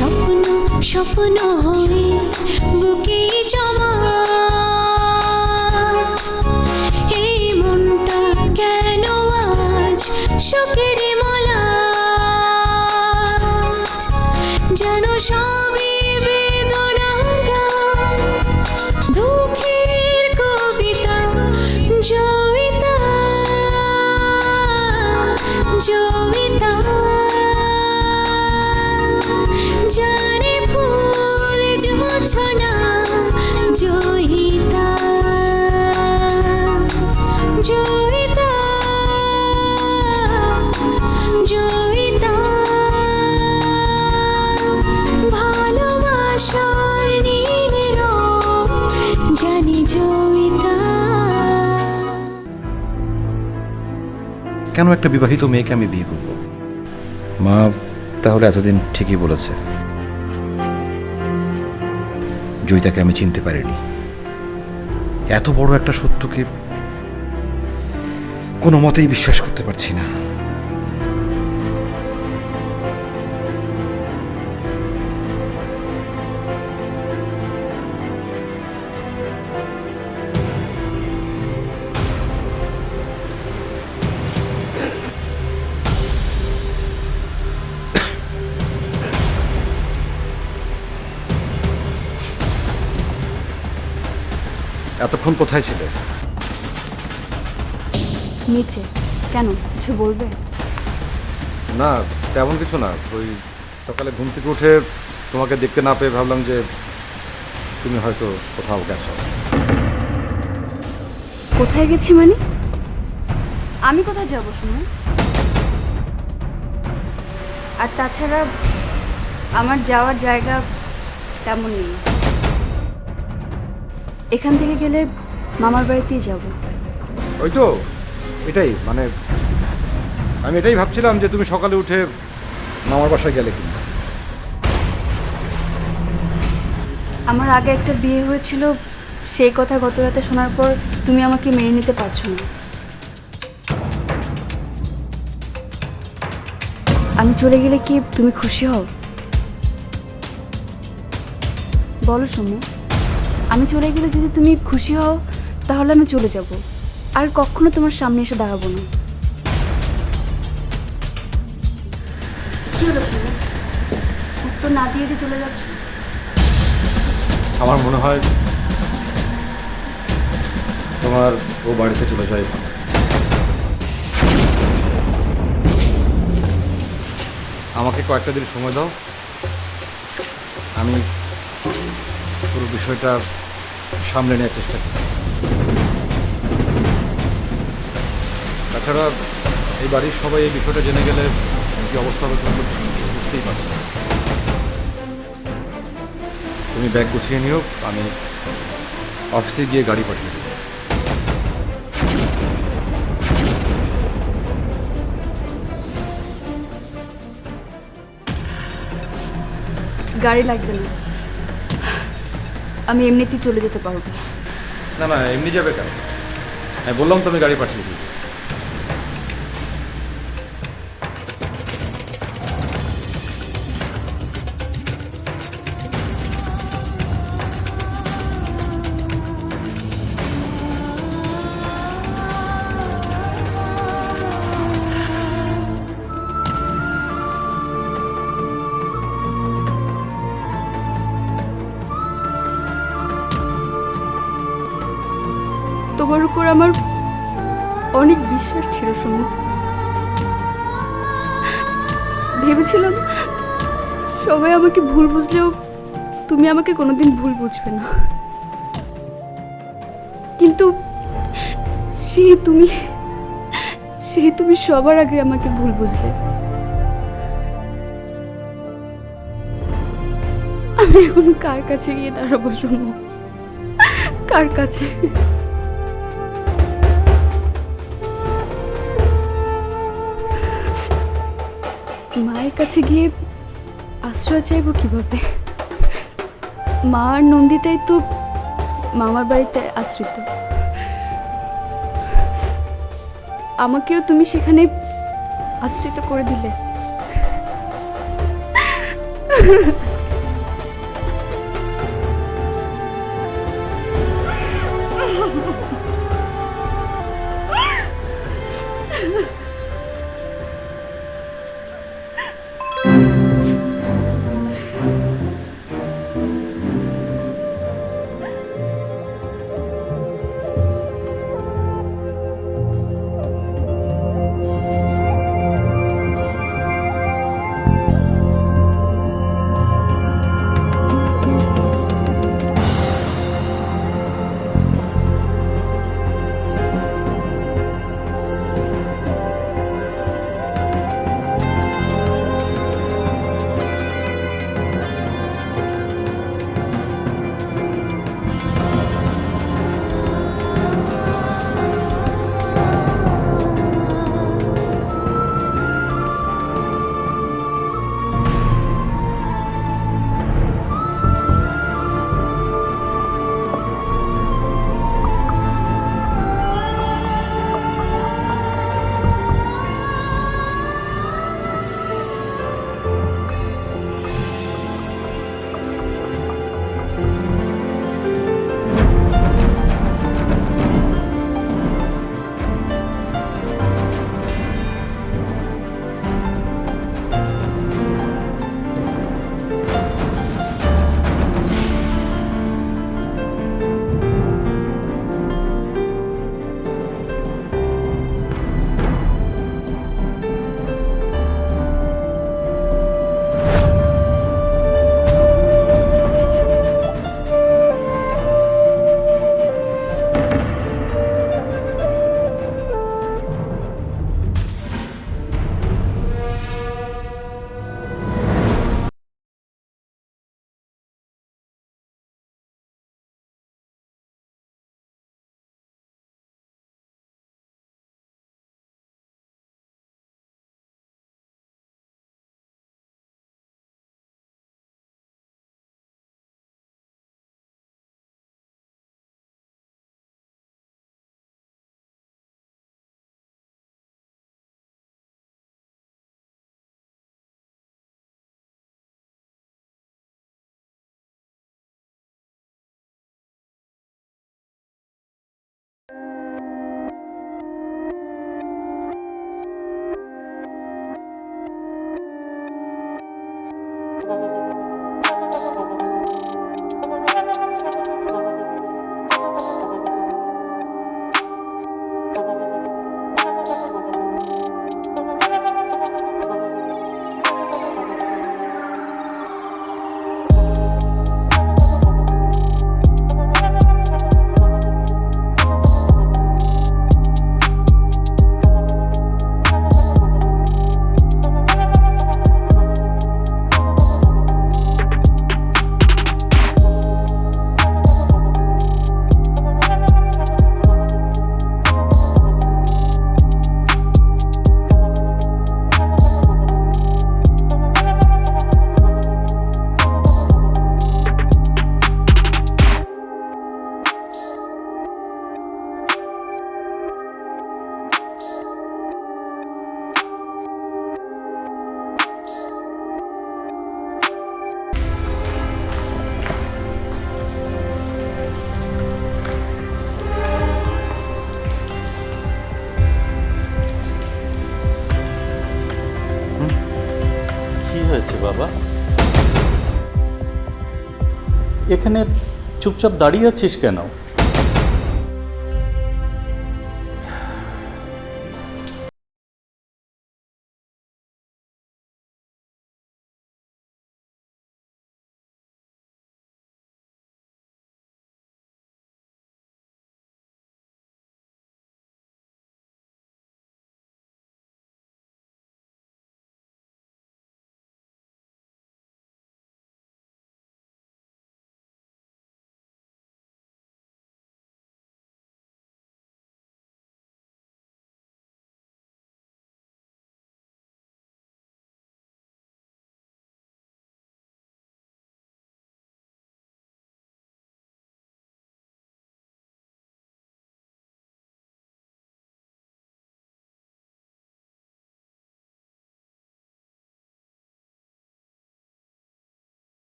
স্বপ্ন স্বপ্ন হয়ে বুকে জমা এই মনটা কেন আজ শোকের মালা যেন সবই বেদনার গান দুঃখের কবিতা জয়িতা জয়িতা জানে ফুল জোছনা জয়িতা জয়িতা জয়িতা ভালোবাসার নীল রং জানি জয়িতা। কেন একটা বিবাহিত মেয়েকে আমি বিয়ে করব? মা তাহলে এতদিন ঠিকই বলেছে, জয়িতাকে আমি চিনতে পারিনি। এত বড় একটা সত্যকে কোনো মতেই বিশ্বাস করতে পারছি না। এতক্ষণ কোথায় ছিলে? নিচে। কেন, কিছু বলবে? না, তেমন কিছু না। ওই সকালে ঘুম থেকে উঠে তোমাকে দেখতে না পেয়ে ভাবলাম যে তুমি হয়তো কোথাও গেছো। কোথায় গেছি মানে? আমি কোথায় যাব শুনো? আর তাছাড়া আমার যাওয়ার জায়গা তেমন নেই। এখান থেকে গেলে মামার বাড়িতেই যাব। ওই তো, এটাই মানে আমি এটাই ভাবছিলাম যে তুমি সকালে উঠে মামার বাসায় গেলে কিনা। আমার আগে একটা বিয়ে হয়েছিল, সেই কথা গত রাতে শোনার পর তুমি আমাকে মেনে নিতে পারছো না। আমি চলে গেলে কি তুমি খুশি হও? বলো সোমু, আমি চলে গেলে যদি তুমি খুশি হও তাহলে আমি চলে যাব, আর কখনো তোমার সামনে এসে দাঁড়াবো না। কি হলো সোমু, উত্তর না দিয়ে যে চলে যাচ্ছ? আমার মনে হয় তোমার ও বাড়িতে চলে যাই ভালো। আমাকে কয়েকটা দিন সময় দাও, আমি পুরো বিষয়টা সামলে নেওয়ার চেষ্টা করি। তাছাড়া এই বাড়ির সবাই এই বিষয়টা জেনে গেলে কি অবস্থা হবে তুমি বুঝতেই পারবে। তুমি ব্যাগ গুছিয়ে নিও, আমি অফিসে গিয়ে গাড়ি পাঠিয়ে দেবো। গাড়ি লাগবে না, আমি এমনিতেই চলে যেতে পারবো। না না, এমনি যাবে কেন? হ্যাঁ বললাম তো আমি গাড়ি পাঠিয়ে দিই। তোমার উপর আমার অনেক বিশ্বাস ছিল সোমু। ভেবেছিলাম সবাই আমাকে ভুল বুঝলেও তুমি আমাকে কোনোদিন ভুল বুঝবে না, কিন্তু সেই তুমি সবার আগে আমাকে ভুল বুঝলে। আমি এখন কার কাছে গিয়ে দাঁড়াবো সোমু? কার কাছে? মায়ের কাছে গিয়ে আশ্রয় চাইবো কিভাবে? মা আর নন্দিতাই তো মামার বাড়িতে আশ্রিত। আমাকেও তুমি সেখানে আশ্রিত করে দিলে। হয়েছে বাবা? এখানে চুপচাপ দাঁড়িয়ে আছিস কেন?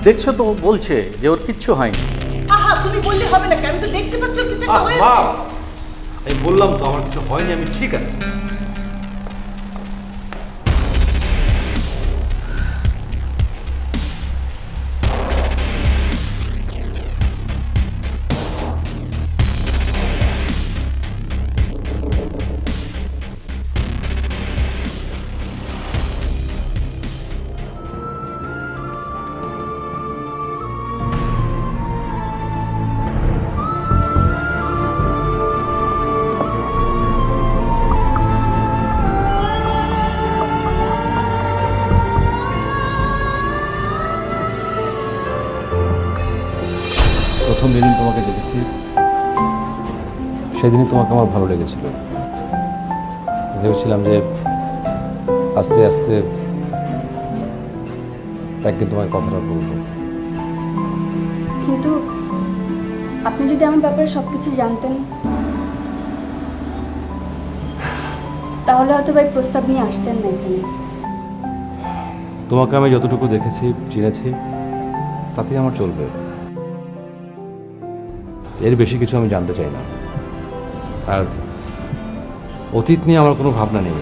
দেখছো তো, বলছে যে ওর কিচ্ছু হয়নি। আহা, তুমি বললে হবে না, আমি তো দেখতে পাচ্ছি ওর কিছু একটা হয়েছে। মা, আমি বললাম তো আমার কিছু হয়নি, আমি ঠিক আছি। প্রথম যেদিন তোমাকে দেখেছি সেদিনই তোমাকে আমার ভালো লেগেছিল। ভেবেছিলাম যে আস্তে আস্তে একদিন তোমার কথাটা বলবো। কিন্তু আপনি যদি আমার ব্যাপারে সব কিছু জানতেন তাহলে হয়তো ভাই প্রস্তাব নিয়ে আসতেন না এখানে। তোমাকে আমি যতটুকু দেখেছি চিনেছি তাতেই আমার চলবে, এর বেশি কিছু আমি জানতে চাই না। আর অতীত নিয়ে আমার কোনো ভাবনা নেই।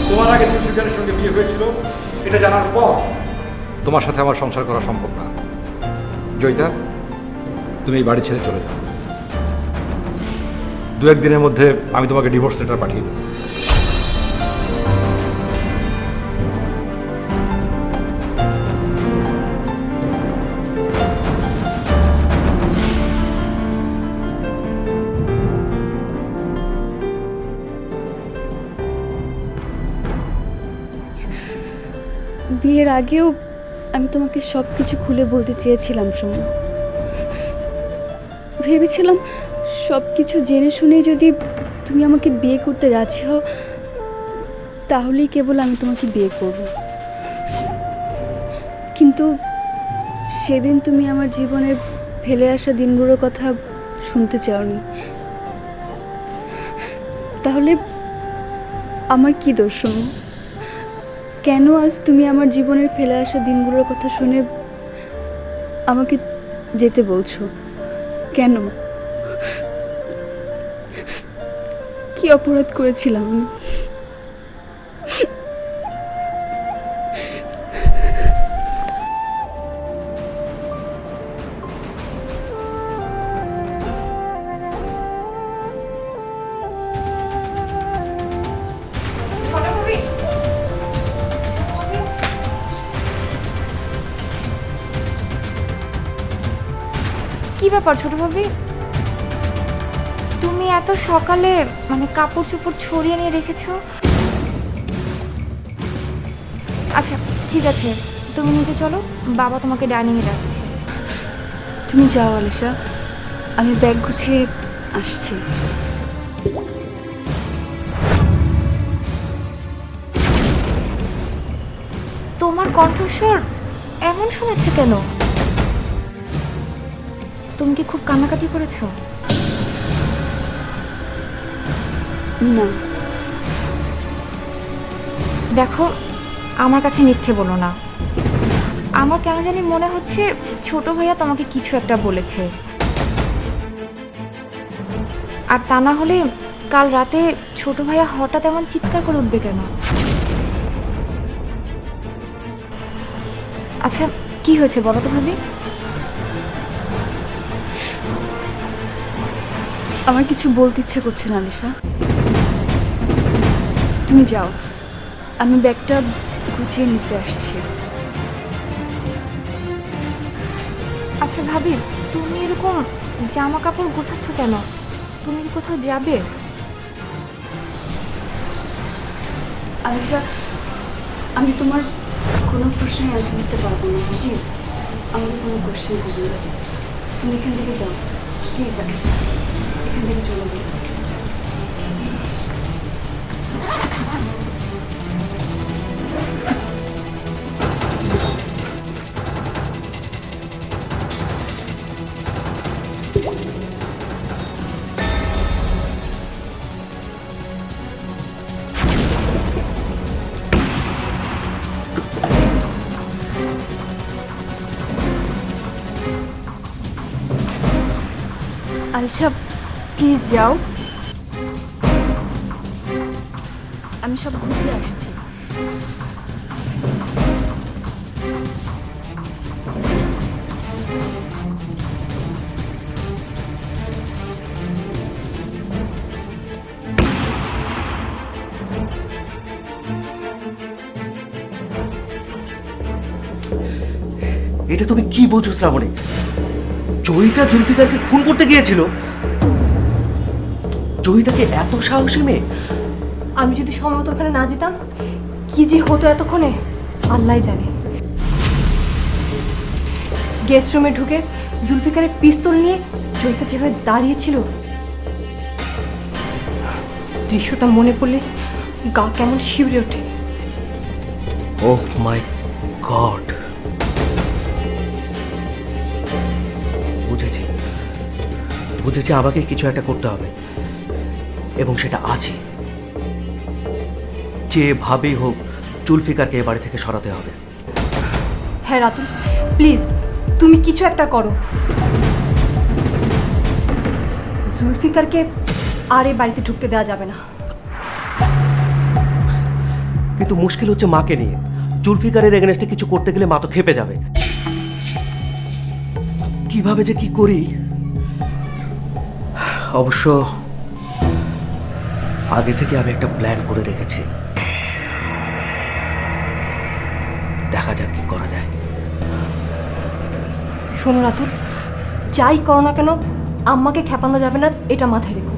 তোমার আগে যে সুজানের সঙ্গে বিয়ে হয়েছিল এটা জানার পর তোমার সাথে আমার সংসার করা সম্ভব না। জয়িতা, তুমি এই বাড়ি ছেড়ে চলে যাও। দু একদিনের মধ্যে আমি তোমাকে ডিভোর্স লেটার পাঠিয়ে দেবো। বিয়ের আগেও আমি তোমাকে সব কিছু খুলে বলতে চেয়েছিলাম সোমা। ভেবেছিলাম সব কিছু জেনে শুনে যদি তুমি আমাকে বিয়ে করতে রাজি হও তাহলেই কেবল আমি তোমাকে বিয়ে করব। কিন্তু সেদিন তুমি আমার জীবনের ফেলে আসা দিনগুলোর কথা শুনতে চাওনি। তাহলে আমার কি দোষ সোমা? কেন আজ তুমি আমার জীবনের ফেলে আসা দিনগুলোর কথা শুনে আমাকে যেতে বলছো? কেন? কি অপরাধ করেছিলাম আমি? কি ব্যাপার ছোট ভাবি, তুমি এত সকালে মানে কাপড় চোপড় ছড়িয়ে নিয়ে রেখেছো? আচ্ছা ঠিক আছে, তুমি নিচে চলো, বাবা তোমাকে ডাইনিংয়ে ডাকছে। তুমি যাও আলিশা, আমি ব্যাগ গুছিয়ে আসছি। তোমার কণ্ঠস্বর এমন শুনেছে কেন? তুমি কি খুব কান্নাকাটি করেছো? না। দেখো আমার কাছে মিথ্যে বলো না। আমার কেন জানি মনে হচ্ছে ছোট ভাইয়া তোমাকে কিছু একটা বলেছে। আর তা না হলে কাল রাতে ছোট ভাইয়া হঠাৎ এমন চিৎকার করে উঠবে কেন? আচ্ছা, কি হয়েছে বলো তো ভাবি? আমার কিছু বলতে ইচ্ছে করছে না আলিশা, তুমি যাও, আমি ব্যাগটা গুছিয়ে নিচে আসছি। আচ্ছা ভাবি, তুমি এরকম জামা কাপড় গোছাচ্ছ কেন? তুমি কি কোথাও যাবে? আলিশা, আমি তোমার কোনো প্রশ্নের অ্যান্সার দিতে পারবো না, প্লিজ আমাকে কোনো কোশ্চেন করবে না। তুমি এখান থেকে যাও প্লিজ আলিশা, এখান থেকে চলে যাও। আলিশা প্লিজ যাও, আমি সব গুছিয়ে আসছি। এটা তুমি কি বলছো শ্রাবণী? জয়িতা জুলফিকারকে খুন করতে গিয়েছিল? জয়িতাকে এত সাহসী মেয়ে? আমি যদি সময় মতো ওখানে না যেতাম, কি যে হতো এতক্ষণে আল্লাহই জানে। গেস্ট রুমে ঢুকে জুলফিকারের পিস্তল নিয়ে জয়িতা যেভাবে দাঁড়িয়েছিল, দৃশ্যটা মনে পড়লে গা কেমন শিউরে ওঠে। ওহ মাই গড, বুঝেছি বুঝেছি, আমাকে কিছু একটা করতে হবে এবং সেটা আজই। যেভাবেই হোক জুলফিকারকে এ বাড়ি থেকে সরাতে হবে। হ্যাঁ রাতুল, প্লিজ তুমি কিছু একটা করো। জুলফিকারকে আর এই বাড়িতে ঢুকতে দেওয়া যাবে না। কিন্তু মুশকিল হচ্ছে মাকে নিয়ে। জুলফিকারের এগেনস্টে কিছু করতে গেলে মা তো খেপে যাবে। কিভাবে যে কি করি? অবশ্য আগে থেকে আমি একটা প্ল্যান করে রেখেছি, দেখা যাক কি করা যায়। শোনো রাতুল, যাই করো না কেন আম্মাকে খেপানো যাবে না, এটা মাথায় রেখো।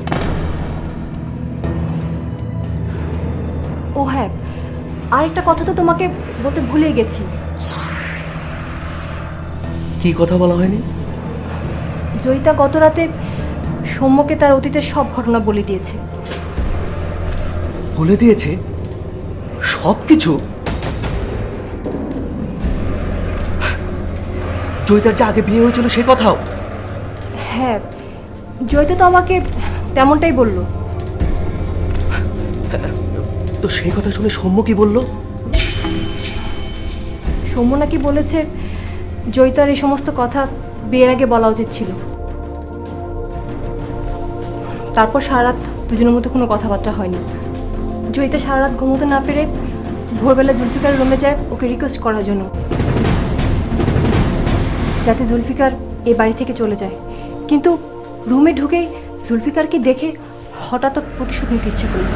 ও হ্যাঁ, আরেকটা কথা তো তোমাকে বলতে ভুলেই গেছি। কি কথা বলা হয়নি? জয়িতা গত রাতে সৌম্যকে তার অতীতের সব ঘটনা বলে দিয়েছে। বলে দিয়েছে সব কিছু? জয়িতার যে আগে বিয়ে হয়েছিল সে কথাও? হ্যাঁ, জয়িতা তো আমাকে তেমনটাই বলল। তো সেই কথা শুনে সৌম্য কি বলল? সৌম্য নাকি বলেছে জয়িতার এই সমস্ত কথা বিয়ের আগে বলা উচিত ছিল। তারপর সারা রাত দুজনের মধ্যে কোনো কথাবার্তা হয়নি। জয়িতা সারা রাত ঘুমোতে না পেরে ভোরবেলা জুলফিকারের রুমে যায় ওকে রিকোয়েস্ট করার জন্য, যাতে জুলফিকার এই বাড়ি থেকে চলে যায়। কিন্তু রুমে ঢুকেই জুলফিকারকে দেখে হঠাৎ প্রতিশোধ নিতে ইচ্ছে করল।